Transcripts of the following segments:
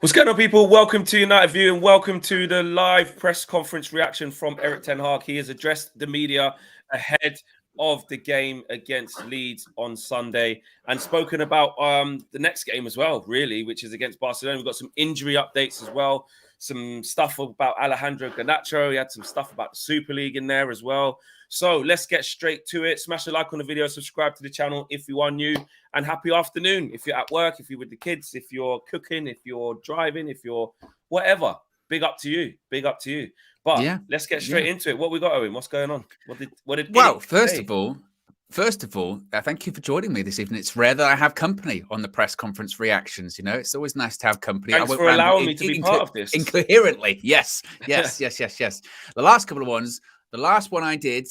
What's going on, people? Welcome to United View and welcome to the live press conference reaction from Erik ten Hag. He has addressed the media ahead of the game against Leeds on Sunday and spoken about the next game as well, really, which is against Barcelona. We've got some injury updates as well, some stuff about Alejandro Garnacho. He had some stuff about the Super League in there as well. So let's get straight to it. Smash a like on the video, subscribe to the channel if you are new, and happy afternoon if you're at work, if you're with the kids, if you're cooking, if you're driving, if you're whatever. Big up to you. Big up to you. But let's get straight into it. What we got, Owen? What's going on? What did Well, first of all, thank you for joining me this evening. It's rare that I have company on the press conference reactions. You know, it's always nice to have company. Thanks for allowing me to be part of this. Incoherently. Yes. The last couple of ones. The last one I did,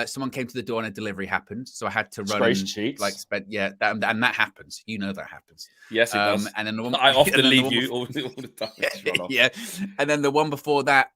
someone came to the door and a delivery happened, so I had to run and, and that happens. You know that happens. Yes, it does. And then the one, I often leave you all the time. Yeah, and then the one before that,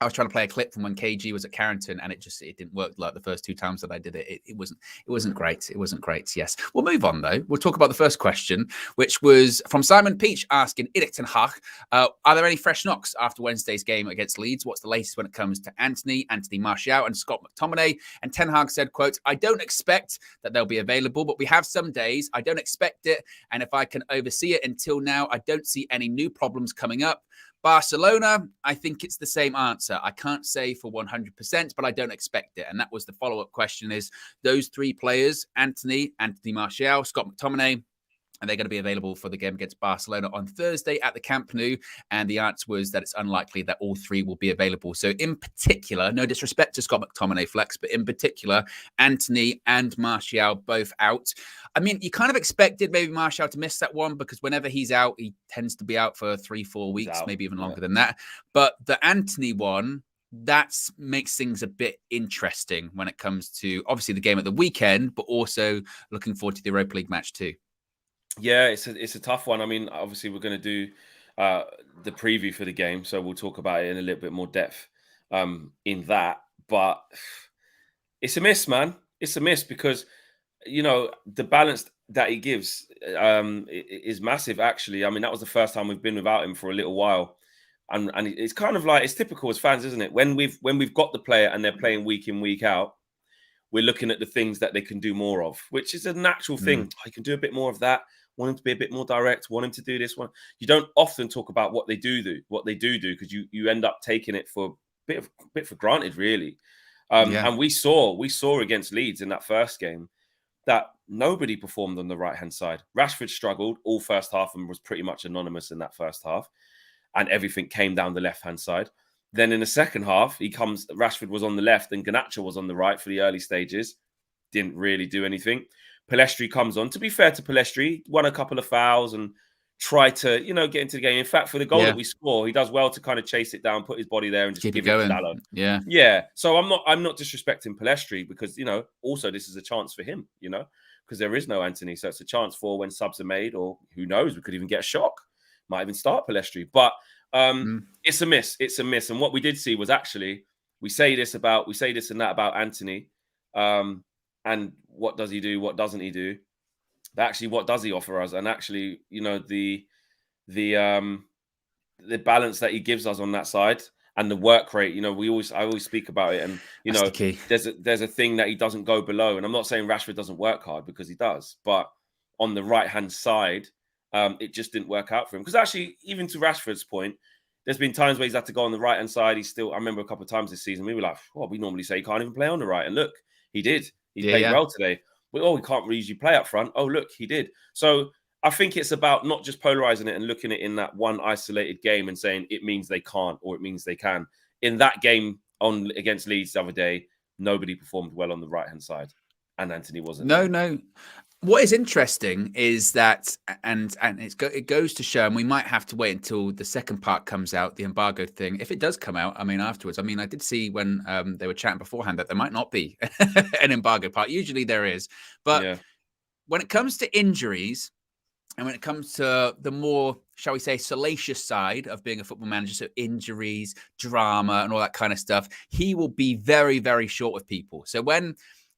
I was trying to play a clip from when KG was at Carrington, and it didn't work like the first two times that I did it. It wasn't great. It wasn't great. Yes, we'll move on though. We'll talk about the first question, which was from Simon Peach asking Erik ten Hag, are there any fresh knocks after Wednesday's game against Leeds? What's the latest when it comes to Antony Martial, and Scott McTominay? And Ten Hag said, "quote I don't expect that they'll be available, but we have some days. I don't expect it, and if I can oversee it until now, I don't see any new problems coming up." Barcelona, I think it's the same answer. I can't say for 100%, but I don't expect it. And that was the follow-up question is those three players, Antony Martial, Scott McTominay, are they going to be available for the game against Barcelona on Thursday at the Camp Nou? And the answer was that it's unlikely that all three will be available. So in particular, no disrespect to Scott McTominay, Flex, but in particular, Antony and Martial both out. I mean, you kind of expected maybe Martial to miss that one because whenever he's out, he tends to be out for 3-4 weeks, maybe even longer than that. But the Antony one, that makes things a bit interesting when it comes to obviously the game at the weekend, but also looking forward to the Europa League match too. Yeah, it's a tough one. I mean, obviously we're going to do the preview for the game, so we'll talk about it in a little bit more depth in that. But it's a miss, man. It's a miss because, you know, the balance that he gives is massive, actually. I mean, that was the first time we've been without him for a little while. And it's kind of like, it's typical as fans, isn't it? When we've got the player and they're playing week in, week out, we're looking at the things that they can do more of, which is a natural thing. I can do a bit more of that. Want him to be a bit more direct. Want him to do this one. You don't often talk about what they do, because you end up taking it for a bit for granted, really. And we saw against Leeds in that first game that nobody performed on the right hand side. Rashford struggled all first half and was pretty much anonymous in that first half, and everything came down the left hand side. Then in the second half, Rashford was on the left and Garnacho was on the right for the early stages. Didn't really do anything. Pellistri comes on. To be fair to Pellistri, won a couple of fouls and tried to, get into the game. In fact, for the goal that we score, he does well to kind of chase it down, put his body there and just keep give it going. To Dalot. Yeah. So I'm not disrespecting Pellistri because, also this is a chance for him, because there is no Antony. So it's a chance for when subs are made, or who knows, we could even get a shock. Might even start Pellistri. But it's a miss. It's a miss. And what we did see was actually, we say this and that about Antony. And what does he do? What doesn't he do? But actually, what does he offer us? And actually, the balance that he gives us on that side and the work rate. I always speak about it. And that's the key. There's a thing that he doesn't go below. And I'm not saying Rashford doesn't work hard, because he does. But on the right hand side, it just didn't work out for him. Because actually, even to Rashford's point, there's been times where he's had to go on the right hand side. I remember a couple of times this season, we were like, we normally say he can't even play on the right. And look, he did. He played well today. But, we can't really usually play up front. Oh, look, he did. So I think it's about not just polarizing it and looking at it in that one isolated game and saying it means they can't or it means they can. In that game against Leeds the other day, nobody performed well on the right-hand side. And Antony wasn't. No. What is interesting is that, and it goes to show, and we might have to wait until the second part comes out, the embargo thing. If it does come out, afterwards. I did see when they were chatting beforehand that there might not be an embargo part. Usually there is. But when it comes to injuries, and when it comes to the more, shall we say, salacious side of being a football manager, so injuries, drama, and all that kind of stuff, he will be very, very short with people. So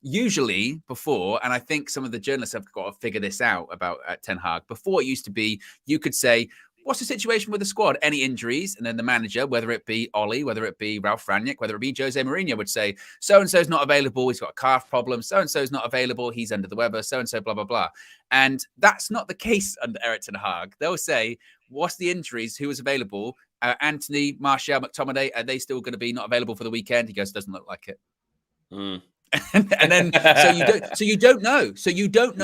usually before, and I think some of the journalists have got to figure this out about Ten Hag, before it used to be, you could say, what's the situation with the squad? Any injuries? And then the manager, whether it be Ollie, whether it be Ralph Rangnick, whether it be Jose Mourinho, would say, so-and-so's not available. He's got a calf problem. So-and-so's not available. He's under the weather. So-and-so, blah, blah, blah. And that's not the case under Erik ten Hag. They'll say, what's the injuries? Who is available? Antony, Martial, McTominay, are they still going to be not available for the weekend? He goes, doesn't look like it. And then so you don't know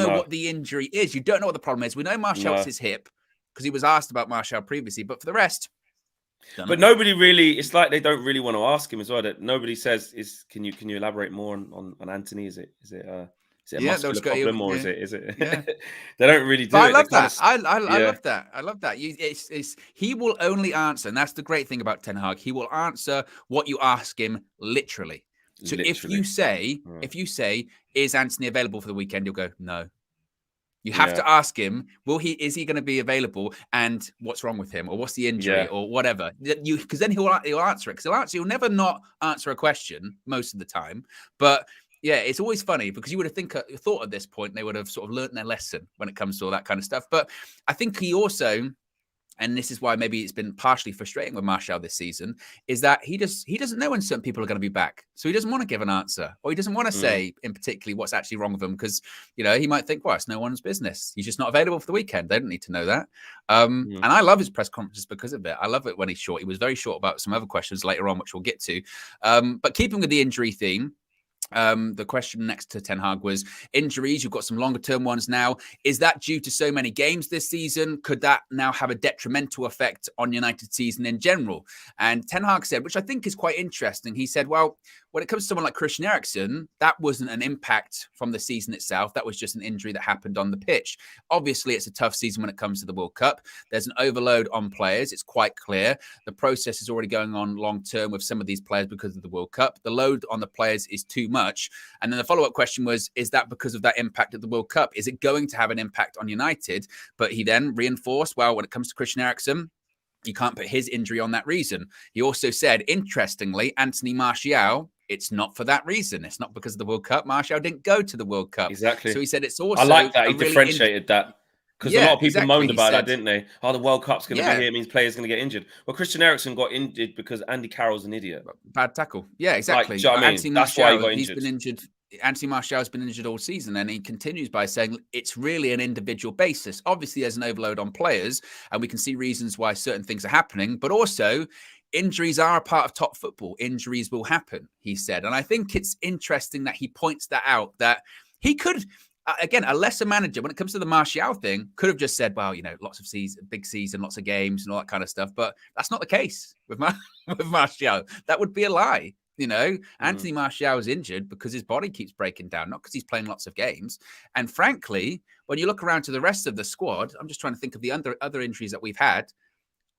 what the injury is. You don't know what the problem is. We know Martial's his hip because he was asked about Martial previously, but for the rest, but nobody really. It's like they don't really want to ask him as well. That nobody says is. Can you elaborate more on Antony? Is it a muscular problem or is it? Yeah. They don't really do but it. I love that. I love that. I love that. He will only answer, and that's the great thing about Ten Hag. He will answer what you ask him literally. So if you say, is Antony available for the weekend? You'll go, no. You have to ask him, is he going to be available? And what's wrong with him? Or what's the injury or whatever? Because then he'll answer it. Because he'll never not answer a question most of the time. But yeah, it's always funny because you would have thought at this point they would have sort of learned their lesson when it comes to all that kind of stuff. But I think he also, and this is why maybe it's been partially frustrating with Martial this season, is that he doesn't know when certain people are going to be back. So he doesn't want to give an answer, or he doesn't want to say in particularly what's actually wrong with him, because, he might think, well, it's no one's business. He's just not available for the weekend. They don't need to know that. And I love his press conferences because of it. I love it when he's short. He was very short about some other questions later on, which we'll get to. But keeping with the injury theme, the question next to Ten Hag was injuries. You've got some longer term ones now. Is that due to so many games this season? Could that now have a detrimental effect on United season in general? And Ten Hag said, which I think is quite interesting. He said, well, when it comes to someone like Christian Eriksen, that wasn't an impact from the season itself. That was just an injury that happened on the pitch. Obviously, it's a tough season when it comes to the World Cup. There's an overload on players. It's quite clear. The process is already going on long term with some of these players because of the World Cup. The load on the players is too much. And then the follow-up question was, is that because of that impact at the World Cup? Is it going to have an impact on United? But he then reinforced, well, when it comes to Christian Eriksen, you can't put his injury on that reason. He also said, interestingly, Anthony Martial, it's not for that reason. It's not because of the World Cup. Martial didn't go to the World Cup. Exactly. So he said it's also... I like that. He differentiated that. Because a lot of people moaned about that, didn't they? Oh, the World Cup's going to be here. It means players going to get injured. Well, Christian Eriksen got injured because Andy Carroll's an idiot. Bad tackle. Yeah, exactly. Like, Anthony Martial, he's been injured. Anthony Martial's been injured all season, and he continues by saying it's really an individual basis. Obviously, there's an overload on players, and we can see reasons why certain things are happening, but also injuries are a part of top football. Injuries will happen, he said. And I think it's interesting that he points that out, that he could... Again, a lesser manager, when it comes to the Martial thing, could have just said, well, lots of big season, lots of games and all that kind of stuff. But that's not the case with Martial. That would be a lie. Anthony Martial is injured because his body keeps breaking down, not because he's playing lots of games. And frankly, when you look around to the rest of the squad, I'm just trying to think of the other injuries that we've had.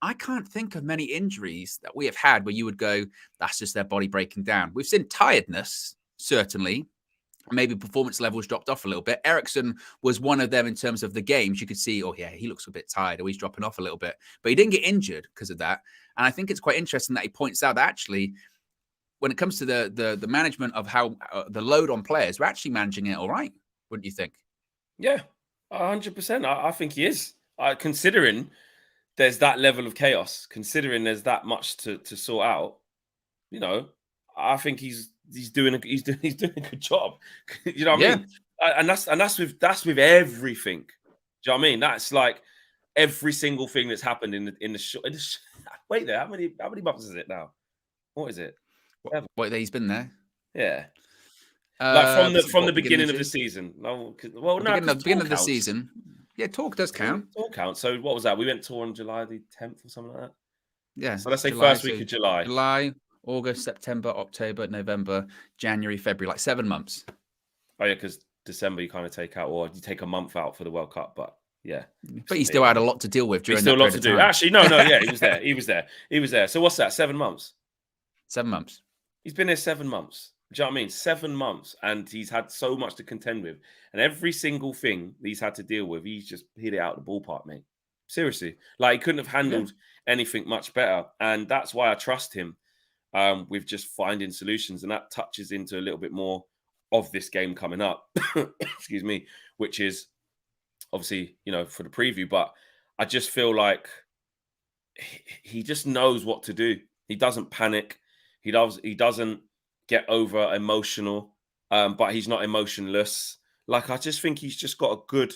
I can't think of many injuries that we have had where you would go, that's just their body breaking down. We've seen tiredness, certainly. Maybe performance levels dropped off a little bit. Eriksen was one of them in terms of the games. You could see, oh, yeah, he looks a bit tired, or he's dropping off a little bit. But he didn't get injured because of that. And I think it's quite interesting that he points out that actually, when it comes to the management of how the load on players, we're actually managing it all right, wouldn't you think? Yeah, 100%. I think he is. Considering there's that level of chaos, considering there's that much to sort out, I think he's doing a good job. You know what I mean? And that's with everything. Do you know what I mean? That's like every single thing that's happened in the show. Wait there, how many months is it now? What is it? What he's been there? Yeah. Like from the beginning of the season. No, beginning of the season. Yeah, talk does count. Talk counts. So what was that? We went tour on July the 10th or something like that. Yeah. So let's say first week of July. July, August, September, October, November, January, February, like 7 months. Oh yeah, because December you kind of take out, or you take a month out for the World Cup, but yeah. But he still had a lot to deal with during that period of time. Actually, no, yeah, he was there. So what's that? 7 months. 7 months. He's been there 7 months. Do you know what I mean? 7 months, and he's had so much to contend with, and every single thing he's had to deal with, he's just hit it out of the ballpark, mate. Seriously, like he couldn't have handled anything much better, and that's why I trust him with just finding solutions, and that touches into a little bit more of this game coming up. Excuse me, which is obviously for the preview, but I just feel like he just knows what to do. He doesn't panic. He doesn't get over emotional, but he's not emotionless. Like, I just think he's just got a good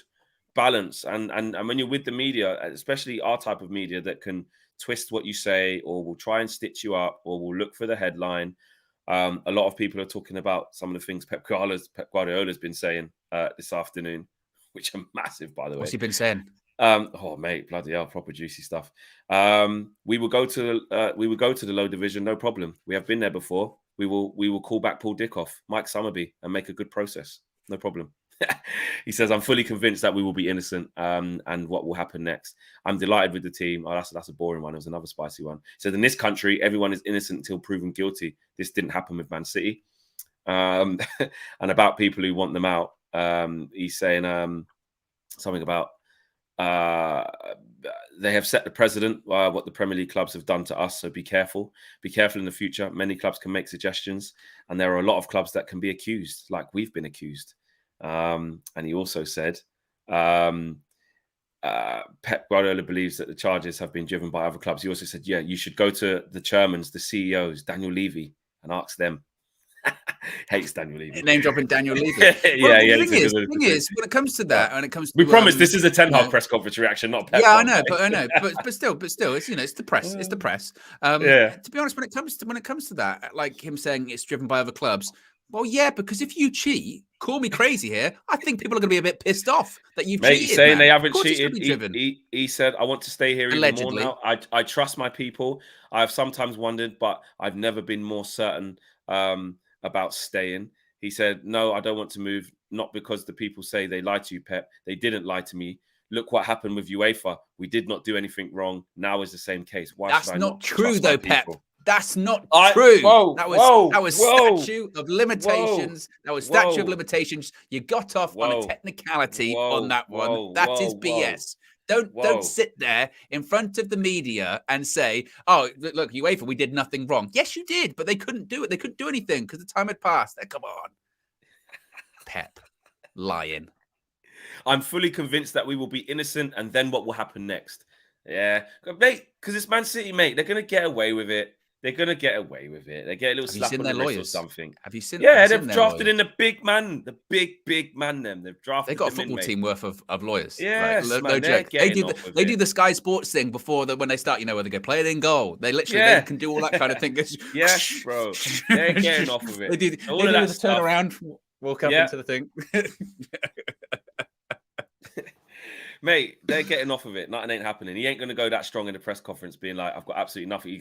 balance. And when you're with the media, especially our type of media that can twist what you say, or will try and stitch you up, or will look for the headline. A lot of people are talking about some of the things Pep Guardiola's been saying this afternoon, which are massive, by the way. What's he been saying? Oh mate, bloody hell, proper juicy stuff. We will go to the low division, no problem. We have been there before. We will call back Paul Dickoff, Mike Summerby, and make a good process. No problem. He says, I'm fully convinced that we will be innocent, and what will happen next. I'm delighted with the team. Oh, that's a boring one. It was another spicy one. So in this country, everyone is innocent until proven guilty. This didn't happen with Man City. And about people who want them out, he's saying something about they have set the precedent, what the Premier League clubs have done to us. So be careful. Be careful in the future. Many clubs can make suggestions, and there are a lot of clubs that can be accused, like we've been accused. And he also said, Pep Guardiola believes that the charges have been driven by other clubs. He also said, yeah, you should go to the chairmans, the CEOs, Daniel Levy, and ask them. Hates Daniel Levy. Name dropping Daniel Levy. Yeah, the thing is, when it comes to that, and it comes to, we promise this is a Ten Hag press conference reaction, not Pep. Yeah, I know, but still, it's it's the press. It's the press. To be honest, when it comes to that, like him saying it's driven by other clubs. Well, yeah, because if you cheat, call me crazy here, I think people are going to be a bit pissed off that you've cheated. He's saying they haven't cheated. He said, I want to stay here even more now. I trust my people. I've sometimes wondered, but I've never been more certain about staying. He said, no, I don't want to move, not because the people say they lied to you, Pep. They didn't lie to me. Look what happened with UEFA. We did not do anything wrong. Now is the same case. Why That's should I not true, though, Pep. People? That's not true. That was statute of limitations. Whoa, that was statute of limitations. You got off on a technicality on that one. That is BS. Don't sit there in front of the media and say, oh, look, UEFA, we did nothing wrong. Yes, you did, but they couldn't do it. They couldn't do anything because the time had passed. Come on. Pep, lying. I'm fully convinced that we will be innocent, and then what will happen next? Yeah, mate, because it's Man City, mate. They're going to get away with it. They're going to get away with it. They get a little slap on the wrist or something. Have you seen? Yeah, they've drafted in the big man, the big man. They've drafted. They got a football team worth of lawyers. Yes, like, man, no joke. They do the Sky Sports thing before when they start. You know, where they go play it in goal. They literally they can do all that kind of thing. Yes, bro. They're getting off of it. They do the turn around, walk up into the thing. Mate, they're getting off of it. Nothing ain't happening. He ain't going to go that strong in the press conference being like, I've got absolutely nothing.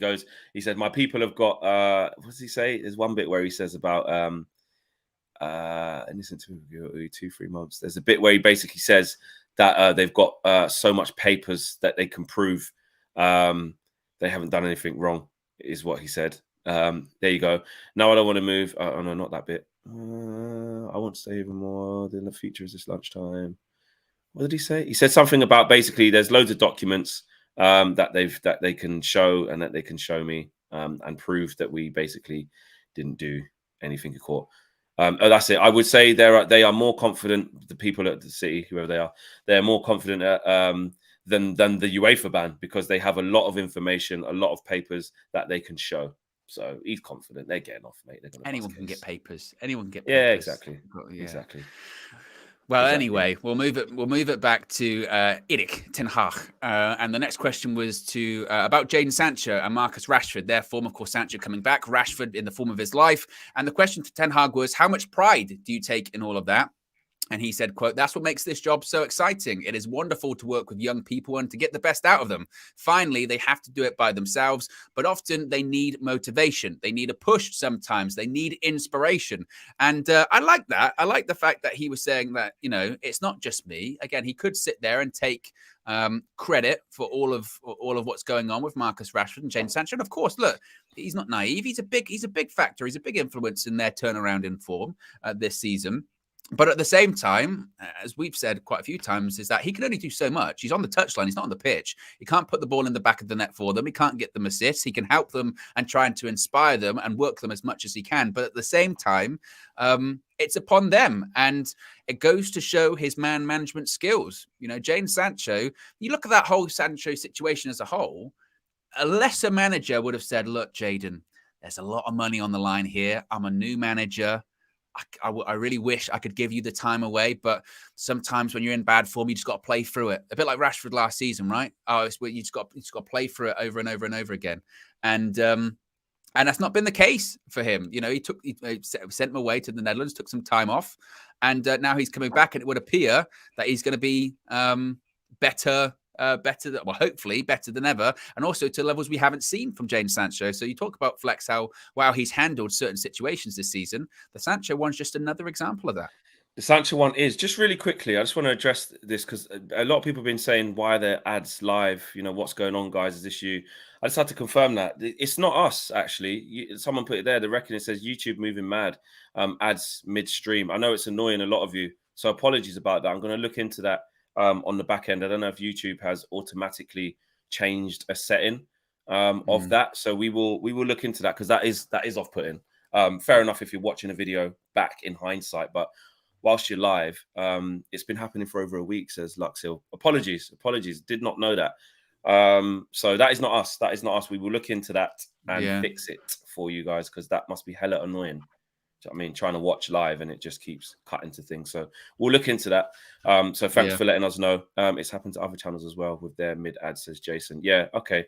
He said, my people have got, what does he say? There's one bit where he says about, innocent to 2-3 months. There's a bit where he basically says that they've got so much papers that they can prove they haven't done anything wrong, is what he said. There you go. No, I don't want to move. Oh, no, not that bit. I want to stay even more. Then the feature is this lunchtime. What did he say? He said something about basically there's loads of documents that they can show and that they can show me and prove that we basically didn't do anything in court. That's it. I would say they are more confident. The people at the City, whoever they're more confident than the UEFA ban because they have a lot of information, a lot of papers that they can show. So he's confident. They're getting off, mate. Anyone can get papers. Anyone can get papers. Yeah, exactly. Yeah. Exactly. Well, anyway, we'll move it back to Erik ten Hag. And the next question was about Jadon Sancho and Marcus Rashford. Their form, of course, Sancho coming back, Rashford in the form of his life. And the question to Ten Hag was, how much pride do you take in all of that? And he said, quote, that's what makes this job so exciting. It is wonderful to work with young people and to get the best out of them. Finally, they have to do it by themselves, but often they need motivation. They need a push sometimes. They need inspiration. And I like that. I like the fact that he was saying that, you know, it's not just me. Again, he could sit there and take credit for all of what's going on with Marcus Rashford and Jadon Sancho. And of course, look, he's not naive. He's a big factor. He's a big influence in their turnaround in form this season. But at the same time, as we've said quite a few times, is that he can only do so much. He's on the touchline. He's not on the pitch. He can't put the ball in the back of the net for them. He can't get them assists. He can help them and try to inspire them and work them as much as he can. But at the same time, it's upon them. And it goes to show his man management skills. You know, Jadon Sancho, you look at that whole Sancho situation as a whole, a lesser manager would have said, look, Jadon, there's a lot of money on the line here. I'm a new manager. I really wish I could give you the time away, but sometimes when you're in bad form, you just got to play through it. A bit like Rashford last season, right? Oh, it's where you just got to play through it over and over and over again. And that's not been the case for him. You know, he sent him away to the Netherlands, took some time off, and now he's coming back. And it would appear that he's going to be better, well, hopefully better than ever, and also to levels we haven't seen from Jadon Sancho. So you talk about Flex, how he's handled certain situations this season. The Sancho one's just another example of that. The Sancho one is just really quickly. I just want to address this because a lot of people have been saying why are there ads live? You know, what's going on, guys? Is this you? I just had to confirm that it's not us actually. Someone put it there. The reckon it says YouTube moving mad. Ads midstream. I know it's annoying a lot of you, so apologies about that. I'm going to look into that on the back end. I don't know if YouTube has automatically changed a setting of that, so we will look into that because that is off putting. Fair enough if you're watching a video back in hindsight, but whilst you're live, it's been happening for over a week, says Luxhill. Apologies. Did not know that. So that is not us. That is not us. We will look into that and fix it for you guys because that must be hella annoying. I mean, trying to watch live and it just keeps cutting to things. So we'll look into that. So thanks for letting us know. It's happened to other channels as well with their mid ads, says Jason. Yeah, okay.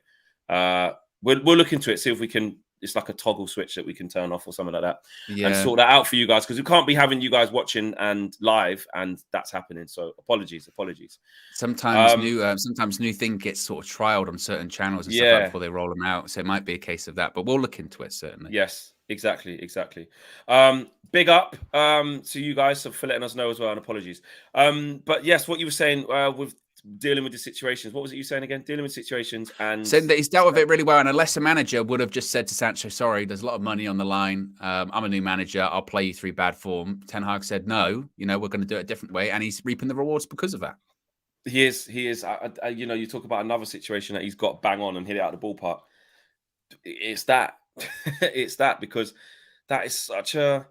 We'll look into it, see if we can. It's like a toggle switch that we can turn off or something like that, and sort that out for you guys because we can't be having you guys watching and live, and that's happening. So apologies. Sometimes new thing gets sort of trialed on certain channels and stuff like before they roll them out. So it might be a case of that, but we'll look into it certainly. Yes, exactly. Big up to you guys for letting us know as well, and apologies. But yes, what you were saying with dealing with the situations. What was it you saying again? Dealing with situations and saying that he's dealt with it really well. And a lesser manager would have just said to Sancho, sorry, there's a lot of money on the line. I'm a new manager. I'll play you through bad form. Ten Hag said, no, we're going to do it a different way. And he's reaping the rewards because of that. He is. You talk about another situation that he's got bang on and hit it out of the ballpark. It's that. It's that because that is such a,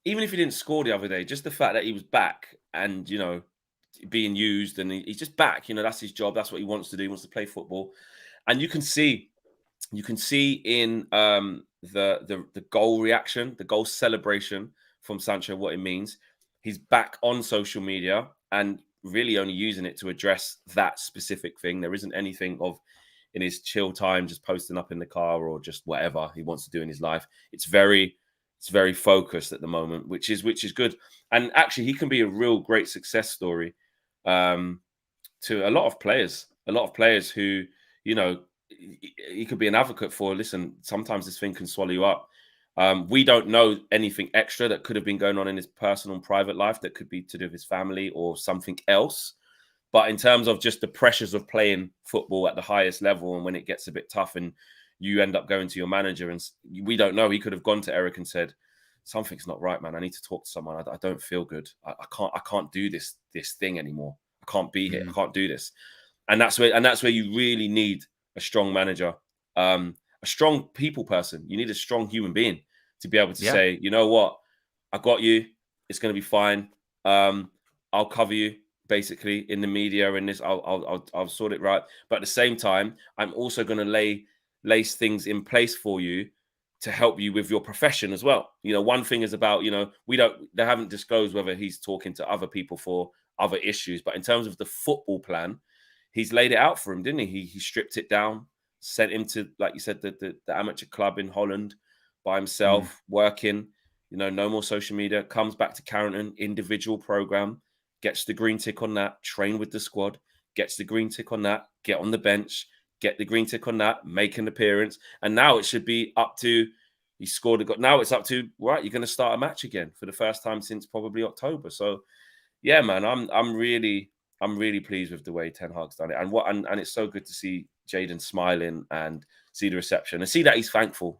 even if he didn't score the other day, just the fact that he was back and, being used and he's just back, that's his job. That's what he wants to do. He wants to play football. And you can see in the goal reaction, the goal celebration from Sancho, what it means. He's back on social media and really only using it to address that specific thing. There isn't anything of in his chill time, just posting up in the car or just whatever he wants to do in his life. It's very focused at the moment, which is good. And actually, he can be a real great success story to a lot of players who, he could be an advocate for. Listen, sometimes this thing can swallow you up. We don't know anything extra that could have been going on in his personal and private life that could be to do with his family or something else. But in terms of just the pressures of playing football at the highest level, and when it gets a bit tough and you end up going to your manager, and we don't know, he could have gone to Eric and said, something's not right, man. I need to talk to someone. I don't feel good. I can't do this thing anymore. I can't be here. I can't do this. And that's where you really need a strong manager, a strong people person. You need a strong human being to be able to say, you know what, I got you. It's going to be fine. I'll cover you basically in the media and this. I'll sort it right. But at the same time, I'm also going to lace things in place for you to help you with your profession as well. One thing is about, they haven't disclosed whether he's talking to other people for other issues, but in terms of the football plan, he's laid it out for him, didn't he? He stripped it down, sent him to, like you said, the amateur club in Holland by himself, working, no more social media, comes back to Carrington, individual program, gets the green tick on that, train with the squad, gets the green tick on that, get on the bench, get the green tick on that, make an appearance. And now it should be up to, he scored a goal. Now it's up to, right, you're going to start a match again for the first time since probably October. So yeah, man, I'm really pleased with the way Ten Hag's done it. And it's so good to see Jadon smiling and see the reception and see that he's thankful,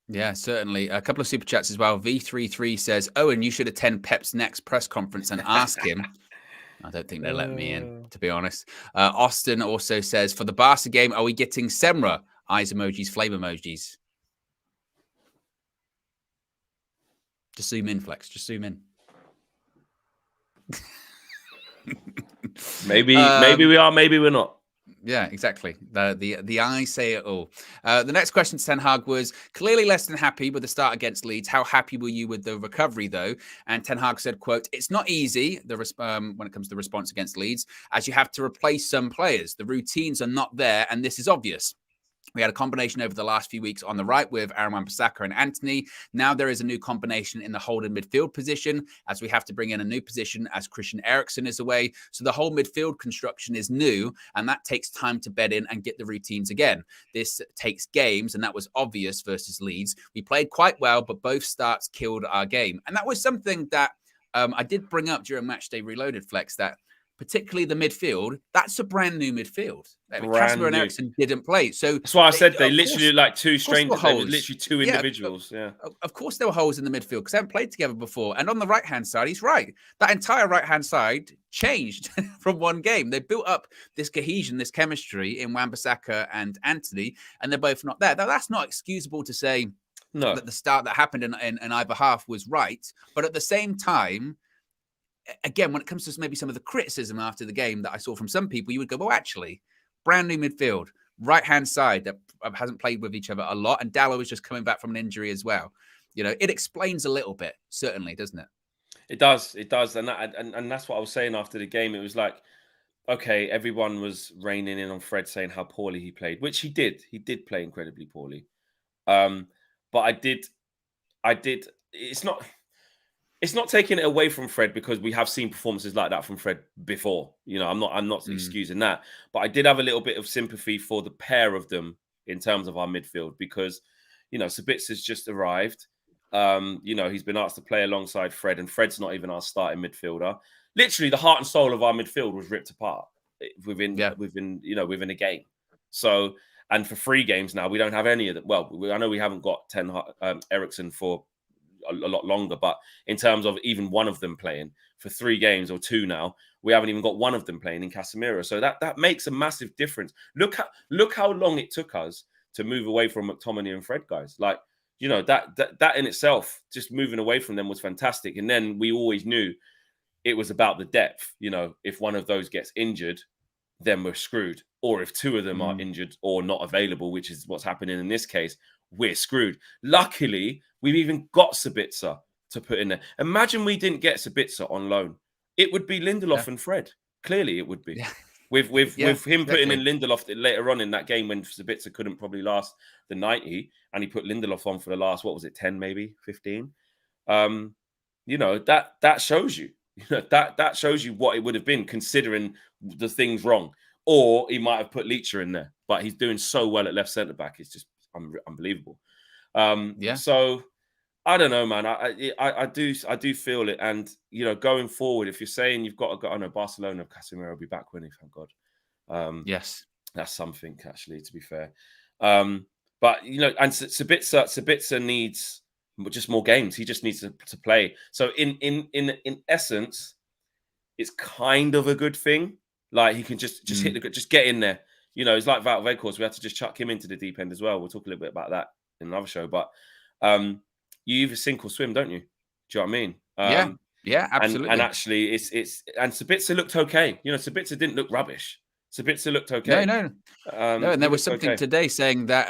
Yeah, certainly. A couple of super chats as well. V33 says, Owen, you should attend Pep's next press conference and ask him. I don't think they'll let me in, to be honest. Austin also says, for the Barca game, are we getting Semra? Eyes emojis, flame emojis. Just zoom in, Flex. Just zoom in. Maybe we are, maybe we're not. Yeah, exactly. The eyes say it all. The next question to Ten Hag was clearly less than happy with the start against Leeds. How happy were you with the recovery, though? And Ten Hag said, "quote It's not easy when it comes to the response against Leeds, as you have to replace some players. The routines are not there, and this is obvious." We had a combination over the last few weeks on the right with Aaron Wan-Bissaka and Antony. Now there is a new combination in the holding midfield position, as we have to bring in a new position as Christian Eriksen is away. So the whole midfield construction is new, and that takes time to bed in and get the routines again. This takes games, and that was obvious versus Leeds. We played quite well, but both starts killed our game. And that was something that I did bring up during Matchday Reloaded, Flex, that particularly the midfield, that's a brand new midfield. Casemiro and Eriksen didn't play. So that's why I said they literally look like two strangers. They were literally two individuals. Yeah. Of course there were holes in the midfield because they haven't played together before. And on the right-hand side, he's right. That entire right-hand side changed from one game. They built up this cohesion, this chemistry in Wan-Bissaka and Antony, and they're both not there. Now, that's not excusable to say that the start that happened in either half was right. But at the same time, again, when it comes to maybe some of the criticism after the game that I saw from some people, you would go, well, actually, brand new midfield, right-hand side that hasn't played with each other a lot. And Dallo is just coming back from an injury as well. You know, it explains a little bit, certainly, doesn't it? It does. It does. And that's what I was saying after the game. It was like, okay, everyone was reining in on Fred saying how poorly he played, which he did. He did play incredibly poorly. But I did. It's not taking it away from Fred because we have seen performances like that from Fred before. You know, I'm not excusing that. But I did have a little bit of sympathy for the pair of them in terms of our midfield because, you know, Sabitza's just arrived. You know, he's been asked to play alongside Fred, and Fred's not even our starting midfielder. Literally, the heart and soul of our midfield was ripped apart within a game. So, and for 3 games now, we don't have any of them. Well, I know we haven't got Eriksen for a lot longer, but in terms of even one of them playing for 3 games or 2 now, we haven't even got one of them playing in Casemiro. So that makes a massive difference. Look how long it took us to move away from McTominay and Fred, guys. Like, you know, that in itself, just moving away from them was fantastic. And then we always knew it was about the depth. You know, if one of those gets injured, then we're screwed. Or if 2 of them are injured or not available, which is what's happening in this case, we're screwed. Luckily, we've even got Sabitzer to put in there. Imagine we didn't get Sabitzer on loan. It would be Lindelof and Fred. Clearly, it would be. Yeah. With him putting in Lindelof later on in that game when Sabitzer couldn't probably last the 90, and he put Lindelof on for the last, 10, maybe 15. You know, that shows you. That shows you what it would have been considering the things wrong. Or he might have put Leacher in there, but he's doing so well at left centre back. It's just unbelievable. So I don't know, man. I do feel it, and you know, going forward, if you're saying you've got to go, I know Barcelona, Casemiro will be back winning, thank God. Yes, that's something actually. To be fair, but you know, and Sabitzer needs just more games. He just needs to play. So in essence, it's kind of a good thing. Like he can just just get in there. You know, it's like Wout Weghorst. We had to just chuck him into the deep end as well. We'll talk a little bit about that in another show. But you either sink or swim, don't you? Do you know what I mean? Yeah, absolutely. And actually, it's and Sabitzer looked okay. You know, Sabitzer didn't look rubbish. Sabitzer looked okay. No, and there was something today saying that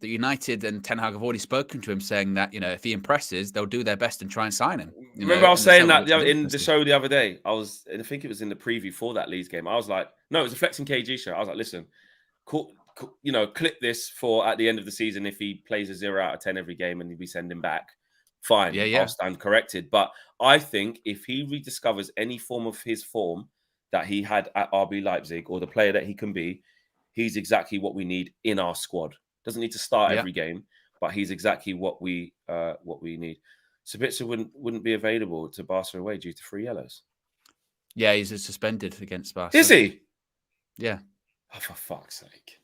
the United and Ten Hag have already spoken to him, saying that, you know, if he impresses, they'll do their best and try and sign him. Remember, I was saying that in the show the other day. I think it was in the preview for that Leeds game. I was like, no, it was a Flexing KG show. I was like, listen, you know, clip this for at the end of the season. If he plays a 0 out of 10 every game and we send him back, fine. I'll stand corrected. But I think if he rediscovers any form of his form that he had at RB Leipzig, or the player that he can be, he's exactly what we need in our squad. Doesn't need to start every game, but he's exactly what we need. Sabitzer wouldn't be available to Barca away due to 3 yellows. Yeah, he's suspended against Barca. Is he? Yeah. Oh, for fuck's sake.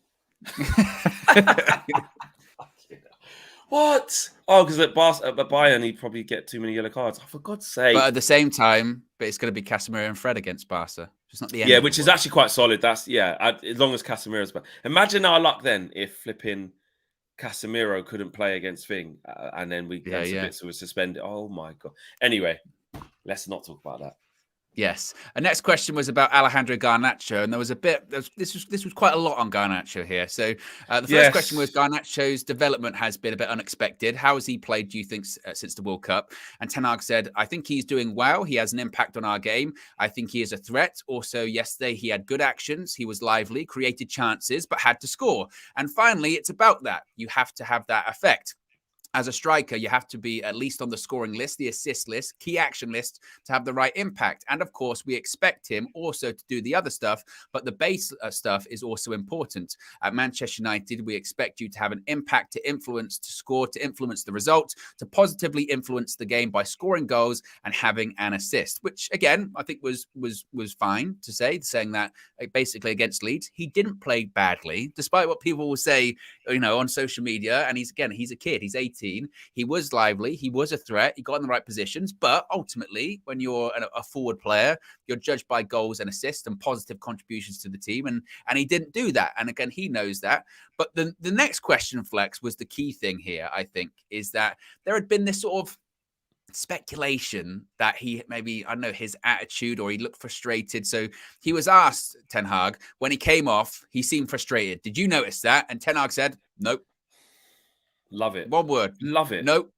What? Oh, because at Bayern, he'd probably get too many yellow cards. Oh, for God's sake. But at the same time, it's going to be Casemiro and Fred against Barca. It's not the end. Yeah, which is actually quite solid. That's, as long as Casemiro's back. Imagine our luck then if flipping Casemiro couldn't play against Thing, and then Sabitzer was suspended. Oh, my God. Anyway, let's not talk about that. Yes. The next question was about Alejandro Garnacho, and there was a bit. This was quite a lot on Garnacho here. So the first question was Yes. Garnacho's development has been a bit unexpected. How has he played? Do you think since the World Cup? And Ten Hag said, "I think he's doing well. He has an impact on our game. I think he is a threat. Also, yesterday he had good actions. He was lively, created chances, but had to score. And finally, it's about that. You have to have that effect." As a striker, you have to be at least on the scoring list, the assist list, key action list to have the right impact. And of course, we expect him also to do the other stuff, but the base stuff is also important. At Manchester United, we expect you to have an impact, to influence, to score, to influence the result, to positively influence the game by scoring goals and having an assist, which again, I think was fine to say, saying that basically against Leeds, he didn't play badly, despite what people will say, on social media. And he's a kid, he's 18. He was lively. He was a threat. He got in the right positions. But ultimately, when you're a forward player, you're judged by goals and assists and positive contributions to the team. And he didn't do that. And again, he knows that. But the next question, Flex, was the key thing here, I think, is that there had been this sort of speculation that he maybe, I don't know, his attitude, or he looked frustrated. So he was asked, Ten Hag, when he came off, he seemed frustrated. Did you notice that? And Ten Hag said, nope. Love it. One word. Love it. Nope.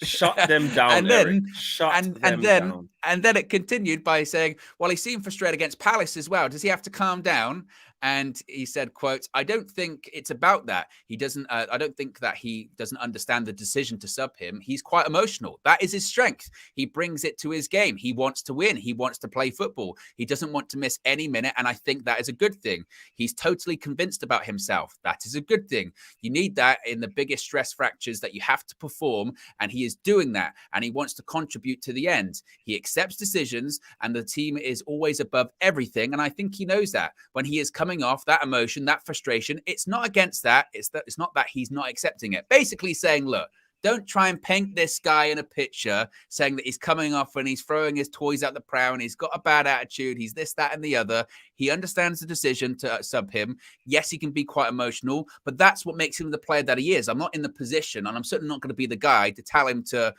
Shut them down, and then, Eric. Shut them down. And then it continued by saying, well, he seemed frustrated against Palace as well. Does he have to calm down? And he said, quote, I don't think it's about that. He doesn't, I don't think that he doesn't understand the decision to sub him. He's quite emotional. That is his strength. He brings it to his game. He wants to win. He wants to play football. He doesn't want to miss any minute. And I think that is a good thing. He's totally convinced about himself. That is a good thing. You need that in the biggest stress fractures that you have to perform. And he is doing that. And he wants to contribute to the end. He accepts decisions, and the team is always above everything. And I think he knows that when he is coming off that emotion, that frustration, it's not against that. It's not that he's not accepting it. Basically saying, look, don't try and paint this guy in a picture saying that he's coming off and he's throwing his toys out the pram and he's got a bad attitude. He's this, that, and the other. He understands the decision to sub him. Yes, he can be quite emotional, but that's what makes him the player that he is. I'm not in the position, and I'm certainly not going to be the guy to tell him to,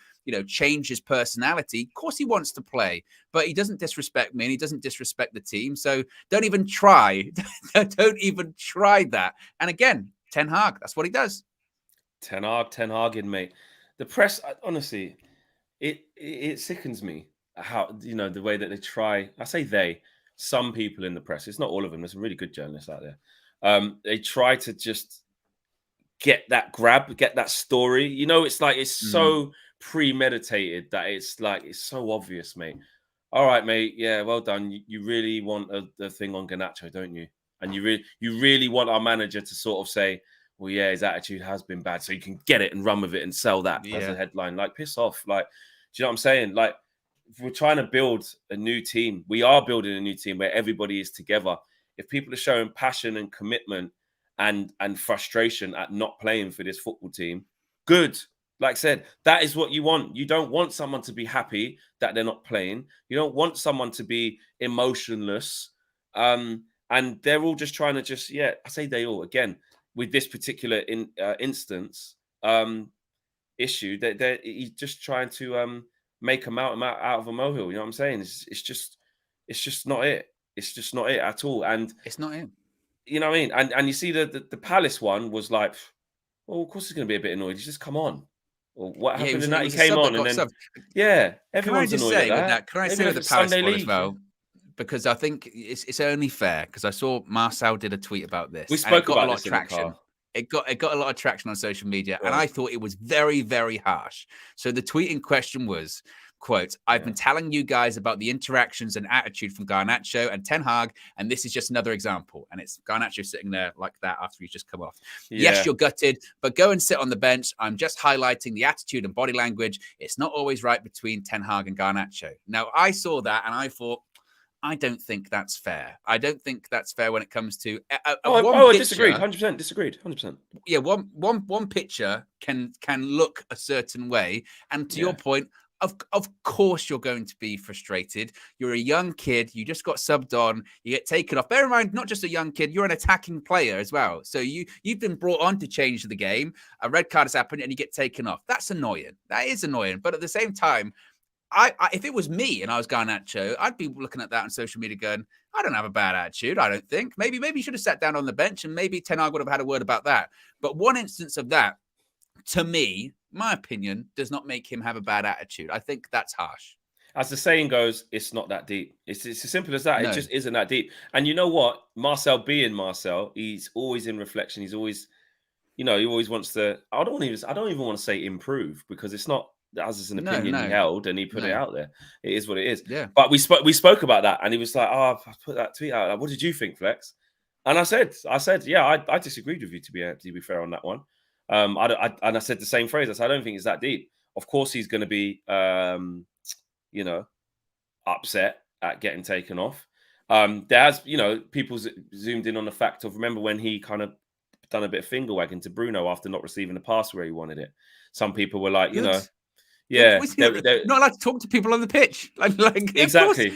change his personality. Of course he wants to play, but he doesn't disrespect me and he doesn't disrespect the team. So don't even try. Don't even try that. And again, Ten Hag, that's what he does. Ten Hag, mate. The press, honestly, it sickens me how, the way that they try. I say some people in the press. It's not all of them. There's some really good journalists out there. They try to just get that grab, get that story. It's like it's so premeditated that it's like it's so obvious, mate. All right, mate. Yeah, well done. You really want the thing on Garnacho, don't you? And you really want our manager to sort of say, well, yeah, his attitude has been bad, so you can get it and run with it and sell that as a headline. Like, piss off. Like, do you know what I'm saying? Like, if we're trying to build a new team, we are building a new team where everybody is together. If people are showing passion and commitment and frustration at not playing for this football team, good. Like I said, that is what you want. You don't want someone to be happy that they're not playing. You don't want someone to be emotionless. And they're all just trying to I say they all, again, with this particular instance issue, he's just trying to make a mountain out of a molehill. You know what I'm saying? It's just not it. It's just not it at all. And it's not it. You know what I mean? And you see the Palace one was like, well, of course he's going to be a bit annoyed. He's just come on. Well, what happened in that? He came on and then everyone's annoyed at that. Can I say with the Palace one as well? Because I think it's only fair, because I saw Marcel did a tweet about this. We spoke about a lot of traction. It got a lot of traction on social media, and I thought it was very, very harsh. So the tweet in question was, quote, I've been telling you guys about the interactions and attitude from Garnacho and Ten Hag, and this is just another example. And it's Garnacho sitting there like that after he's just come off. Yeah. Yes, you're gutted, but go and sit on the bench. I'm just highlighting the attitude and body language. It's not always right between Ten Hag and Garnacho. Now, I saw that and I thought, I don't think that's fair. I don't think that's fair when it comes to I disagreed. 100% disagreed. 100%. Yeah, one picture can look a certain way, and to your point, of course you're going to be frustrated. You're a young kid. You just got subbed on. You get taken off. Bear in mind, not just a young kid. You're an attacking player as well. So you've been brought on to change the game. A red card has happened, and you get taken off. That's annoying. That is annoying. But at the same time, if it was me and I was Garnacho, I'd be looking at that on social media going, I don't have a bad attitude. I don't think. Maybe you should have sat down on the bench and maybe Ten Hag would have had a word about that. But one instance of that, to me, my opinion, does not make him have a bad attitude. I think that's harsh. As the saying goes, it's not that deep. It's as simple as that. No. It just isn't that deep. And you know what? Marcel being Marcel, he's always in reflection. He's always, he always wants to. I don't even want to say improve, because it's not. As it's an opinion he held and he put it out there. It is what it is. Yeah. But we spoke about that, and he was like, "Oh, I put that tweet out. Like, what did you think, Flex?" And I said, yeah, I disagreed with you, to be fair on that one. And I said the same phrase. I said, I don't think it's that deep. Of course, he's going to be, upset at getting taken off. There's, people zoomed in on the fact of, remember when he kind of done a bit of finger wagging to Bruno after not receiving the pass where he wanted it. Some people were like, yeah, not allowed to talk to people on the pitch. Like exactly.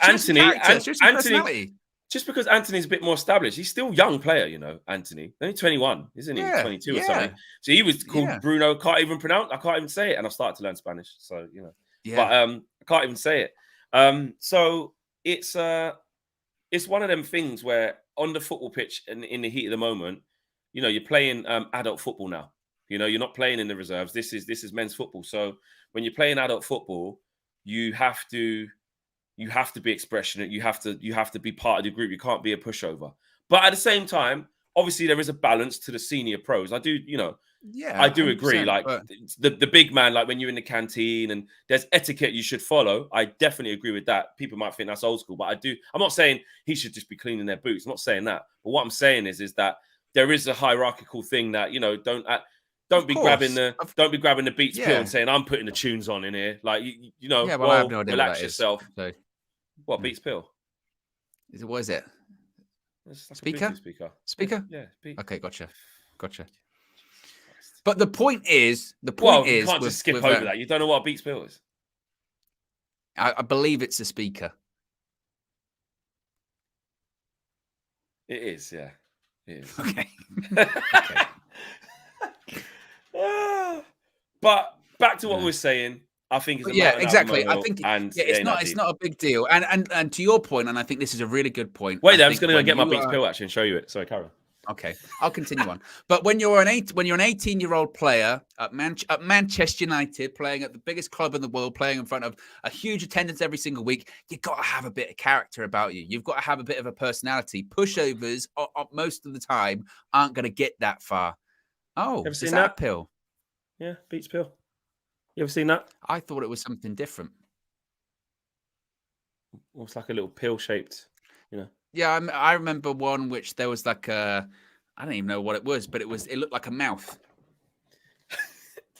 Anthony. Just because Antony's a bit more established, he's still a young player, Anthony. Only 21, isn't he? 22 or something. So he was called Bruno, I can't even say it. And I've started to learn Spanish. So, but I can't even say it. So it's one of them things where on the football pitch and in the heat of the moment, you're playing adult football now. You're not playing in the reserves. This is men's football. So when you're playing adult football, you have to be expressionate. You have to be part of the group. You can't be a pushover. But at the same time, obviously there is a balance to the senior pros. I do, I do agree. Like the big man, like when you're in the canteen and there's etiquette you should follow. I definitely agree with that. People might think that's old school, but I'm not saying he should just be cleaning their boots. I'm not saying that. But what I'm saying is that there is a hierarchical thing that, don't be grabbing the Beats pill and saying I'm putting the tunes on in here. Like I have no idea relax yourself. So, what Beats pill? What is it? It's like Speaker? Speaker? Yeah. Okay, gotcha. But the point is, you can't just skip over that. You don't know what a Beats pill is. I believe it's a speaker. It is, yeah. It is. Okay. But back to what we were saying, I think it's exactly. I think it's not a big deal. And to your point, and I think this is a really good point. Wait, I'm just going to get my Beats pill actually and show you it. Sorry, Carol. Okay, I'll continue on. But when you're an 18-year-old player at Manchester United, playing at the biggest club in the world, playing in front of a huge attendance every single week, you've got to have a bit of character about you. You've got to have a bit of a personality. Pushovers, most of the time, aren't going to get that far. Oh, is that a pill? Yeah, Beats pill. You ever seen that? I thought it was something different. It's like a little pill shaped, Yeah, I remember one which there was like I don't even know what it was, but it looked like a mouth.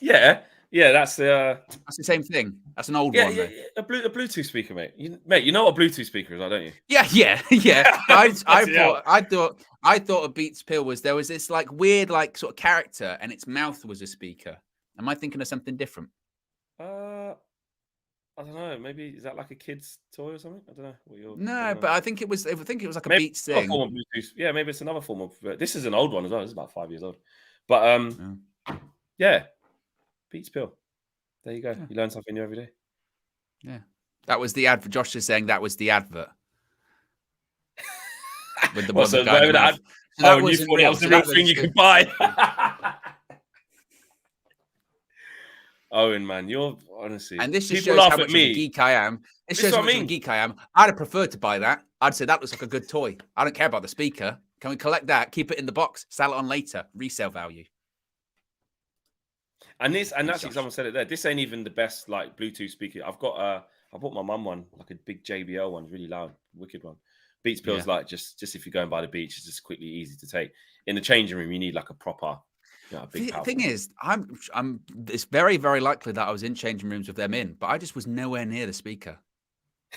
Yeah, that's the same thing. That's an old one. Yeah, a Bluetooth speaker, mate. You know what a Bluetooth speaker is, don't you? Yeah. I thought a Beats pill was there was this like weird like sort of character, and its mouth was a speaker. Am I thinking of something different? I don't know. Maybe is that like a kid's toy or something? I don't know. No, but I think it was like a Beats thing. Form of Bluetooth. Yeah, maybe it's another form of. This is an old one as well. It's about 5 years old. But yeah, Beats pill. There you go. Yeah. You learn something new every day. Yeah, that was the advert. Josh is saying that was the advert. With the so that was the real thing you could buy. Owen, man, you're honestly. And this just shows how much of a geek I am. It shows how much of a geek I am. I'd have preferred to buy that. I'd say that looks like a good toy. I don't care about the speaker. Can we collect that? Keep it in the box. Sell it on later. Resale value. And actually, someone said it there. This ain't even the best like Bluetooth speaker. I bought my mum one, like a big JBL one, really loud, wicked one. Beats pills like just if you're going by the beach, it's just quickly easy to take. In the changing room, you need like a proper. The thing is, it's very, very likely that I was in changing rooms with them in, but I just was nowhere near the speaker.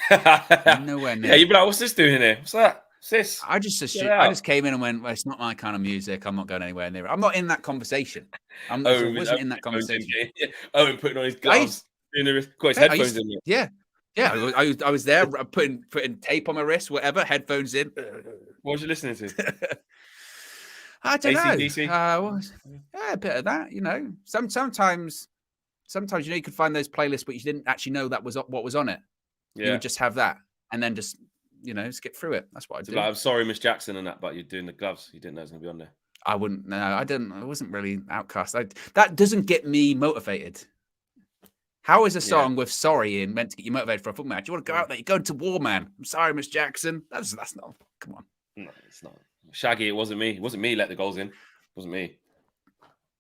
Nowhere near. Yeah, you'd be like, what's this doing in here? What's that? What's this? I just came in and went, well, it's not my kind of music. I'm not going anywhere near it. I'm not in that conversation. I wasn't in that conversation. Owen putting on his gloves. Got his headphones in. Yeah. I was there putting tape on my wrist, whatever, headphones in. What was you listening to? I don't AC/DC? know. A bit of that, Sometimes Sometimes, you could find those playlists, but you didn't actually know that was what was on it. You would just have that and then just, skip through it. That's what I do. Like, I'm sorry, Miss Jackson and that, but you're doing the gloves. You didn't know it was going to be on there. I wouldn't. No, I didn't. I wasn't really Outcast. That doesn't get me motivated. How is a song with "sorry" in meant to get you motivated for a football match? You want to go out there, you're going to war, man. I'm sorry, Miss Jackson. That's not. Come on. No, it's not. Shaggy, it wasn't me. It wasn't me. Let the goals in. It wasn't me.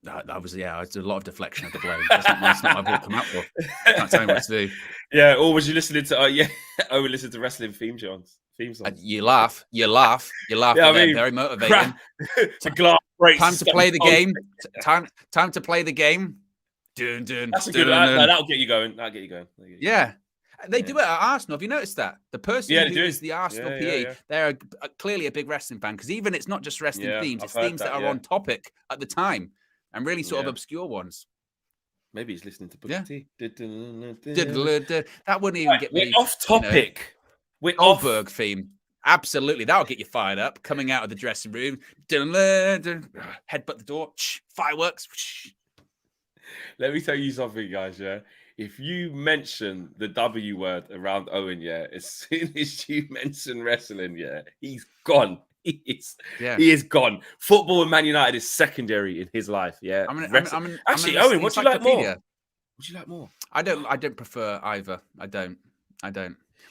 That was I did a lot of deflection of the blame. That's not what I've all come out for. Can't tell me what to do. Yeah, or was you listening to? Owen listened to wrestling theme songs. You laugh. Yeah, very motivating. Time to play the game. Time to play the game. Dun, dun, That's a good. That'll get you going. Yeah. They do it at Arsenal. Have you noticed that? The person who is the Arsenal PE, they're clearly a big wrestling fan, because even it's not just wrestling themes, it's themes that are on topic at the time and really sort of obscure ones. Maybe he's listening to Booker T. That wouldn't even get me off topic. We're Goldberg theme. Absolutely. That'll get you fired up. Coming out of the dressing room. Headbutt the door. Fireworks. Let me tell you something, guys, If you mention the W word around Owen, as soon as you mention wrestling, he's gone. He is gone. Football and Man United is secondary in his life, Actually, Owen, what do you like more? What do you like more? I don't prefer either. I don't.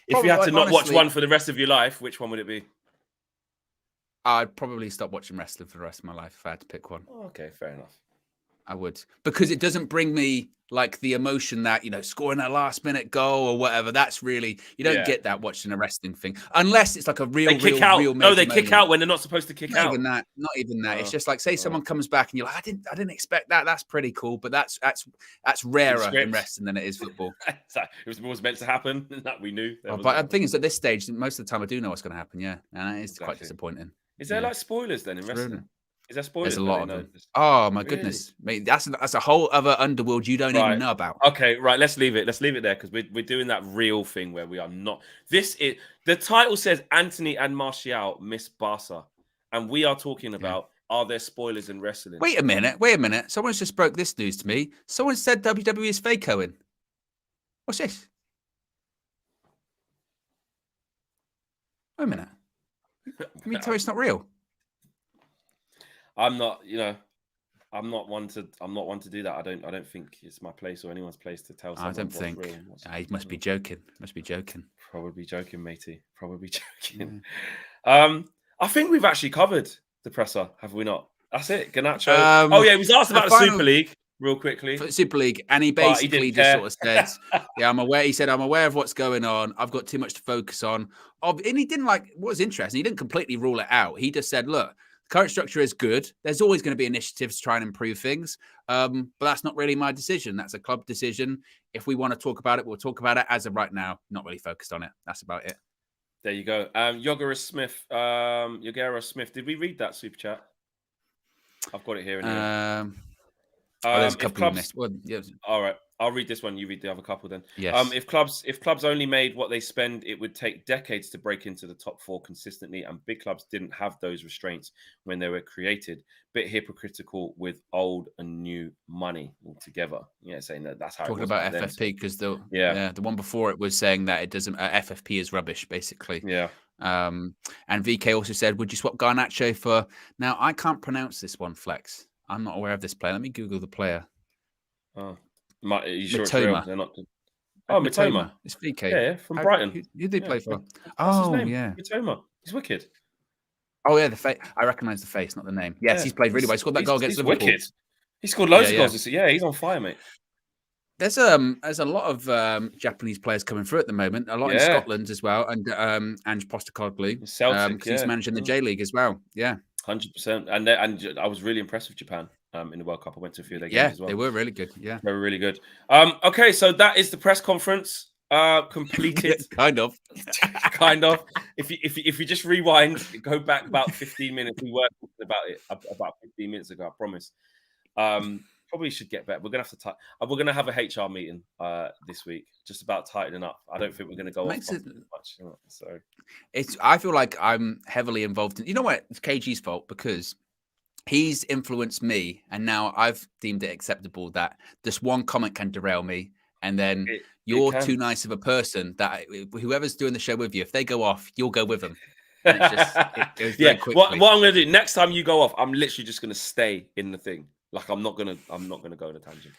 If you had to not watch one for the rest of your life, which one would it be? I'd probably stop watching wrestling for the rest of my life if I had to pick one. Oh, okay, fair enough. I would, because it doesn't bring me like the emotion that, scoring a last minute goal or whatever. That's really, you don't get that watching a wrestling thing, unless it's like a real kick out. No, they kick out when they're not supposed to kick out. Not even that. It's just like, say someone comes back and you're like, I didn't expect that. That's pretty cool, but that's rarer in wrestling than it is football. It was meant to happen. That we knew. But the thing is, at this stage, most of the time, I do know what's going to happen. Yeah, and it's quite disappointing. Is there like spoilers then in wrestling? Is there spoilers? There's a lot of them. Oh my goodness, mate! That's a whole other underworld you don't even know about. Okay, right. Let's leave it there, because we're doing that real thing where we are not. The title says Antony and Martial miss BARCA, and we are talking about are there spoilers in wrestling? Wait a minute. Someone's just broke this news to me. Someone said WWE is fake, Owen. What's this? Wait a minute. You mean tell me it's not real? I'm not one to do that. I don't think it's my place or anyone's place to tell someone. I don't think. Real. He must be joking. Probably joking, matey. Probably joking. I think we've actually covered the presser, have we not? That's it. Garnacho. He was asked about the Super League real quickly. For the Super League, and he basically just sort of said, I'm aware. He said, I'm aware of what's going on. I've got too much to focus on. And he didn't what was interesting. He didn't completely rule it out. He just said, look, current structure is good. There's always going to be initiatives to try and improve things. But that's not really my decision. That's a club decision. If we want to talk about it, we'll talk about it. As of right now, not really focused on it. That's about it. There you go. Yogara Smith. Did we read that super chat? I've got it here. There's a couple of missed. All right. I'll read this one. You read the other couple then. Yes. If clubs only made what they spend, it would take decades to break into the top four consistently, and big clubs didn't have those restraints when they were created. Bit hypocritical with old and new money altogether. Yeah, saying that's how talking it was about FFP, because the one before it was saying that it doesn't. FFP is rubbish, basically. Yeah. And VK also said, would you swap Garnacho for? Now I can't pronounce this one, Flex. I'm not aware of this player. Let me Google the player. Oh. Are you sure Mitoma. They're not... Oh, Mitoma. It's VK. Yeah, from Brighton. Who did they play for? Yeah. Mitoma. He's wicked. Oh, yeah, the face. I recognise the face, not the name. Yes, he's played really well. He scored that goal against Liverpool. Wicked. He scored loads of goals. Yeah, he's on fire, mate. There's a lot of Japanese players coming through at the moment. A lot in Scotland as well, and Ange Postecoglou. Celtic, he's managing the J League as well. Yeah, 100%. And I was really impressed with Japan. In the World Cup, I went to a few of their games as well. They were really good. Yeah, they were really good. Okay, so that is the press conference completed. kind of. If you just rewind, go back about 15 minutes. We were talking about it about 15 minutes ago. I promise. Probably should get better. We're gonna have to. We're gonna have a HR meeting this week, just about tightening up. I don't think we're gonna go off much. So I feel like I'm heavily involved in. You know what? It's KG's fault, because he's influenced me, and now I've deemed it acceptable that just one comment can derail me, and then you're too nice of a person that whoever's doing the show with you, if they go off, you'll go with them. And it's just, it goes very quickly. What I'm going to do next time you go off, I'm literally just going to stay in the thing. Like I'm not going to go on a tangent.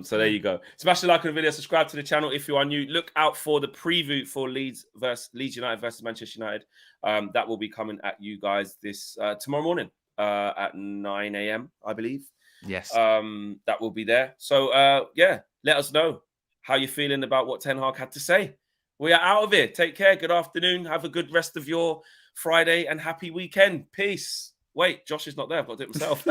So there you go. Smash the like on the video, subscribe to the channel if you are new. Look out for the preview for Leeds United versus Manchester United. That will be coming at you guys this tomorrow morning at 9 a.m. I believe. Yes. That will be there. So yeah, let us know how you're feeling about what Ten Hag had to say. We are out of here. Take care. Good afternoon. Have a good rest of your Friday and happy weekend. Peace. Wait, Josh is not there. I've got to do it myself.